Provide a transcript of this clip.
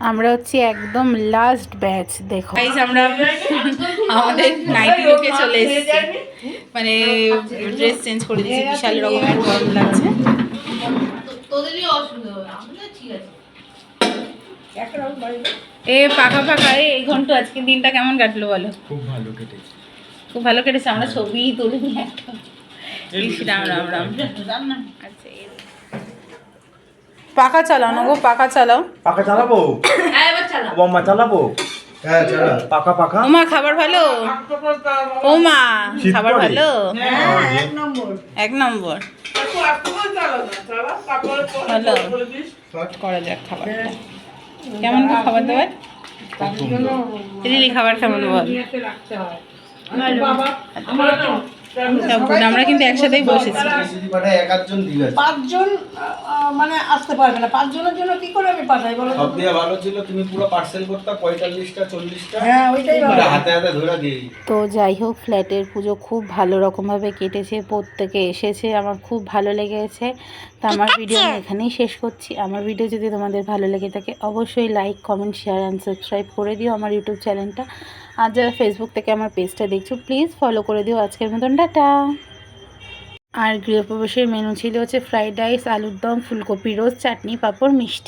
আমরা হচ্ছে একদম লাস্ট ব্যাচ। দেখো গাইস, আমরা আমাদের নাইটি লুকে চলে এসেছি, মানে ড্রেস চেঞ্জ করে দিয়েছি। বিশাল রকমের গরম লাগছে। এ পাকা পাকা এই ঘন্টা আজকে দিনটা কেমন কাটলো বলো? খুব ভালো কেটেছে, খুব ভালো কেটেছে। আমরা ছবি তুলিনি একটা। রাম রাম রাম। আচ্ছা, পাকা চালাও না গো, পাকা চালাও। পাকা চালাবো? হ্যাঁ এবার চালাও। বম্মা চালাবো? হ্যাঁ চালা। পাকা পাকা। ওমা খাবার ভালো? ওমা খাবার ভালো? এক নম্বর। এক নম্বর। ভালো করা যাক খাবারটা। কেমন খাবার দাবার? দিদি খাবার কেমন বল? আমরা কিন্তু একসাথেই বসেছি। পাঁচজন মানে আসতে পারবে না, পাঁচজনের জন্য কি করে আমি পাঠাই বলো? সব দিয়ে ভালো ছিল, তুমি পুরো পার্সেল করতে 45টা 40টা। হ্যাঁ ওইটাই ভালো। হাতে হাতে ধরে দিই। তো যাই হোক, ফ্ল্যাটের পুজো খুব ভালো রকমভাবে কেটেছে। প্রত্যেকে এসেছে, আমার খুব ভালো লেগেছে। তো আমার ভিডিও আমি এখানেই শেষ করছি। আমার ভিডিও যদি তোমাদের ভালো লেগে থাকে অবশ্যই like, comment, share and subscribe করে দিও আমার ইউটিউব চ্যানেলটা। আর যারা ফেসবুক থেকে আমার পেজটা দেখছো প্লিজ ফলো করে দিও। আজকের মতন টাটা। আর গৃহপ্রবেশের মেনু ছিল হচ্ছে ফ্রাইড রাইস, আলুর দম, ফুলকপি রোস্ট, চাটনি, পাঁপড়, মিষ্টি।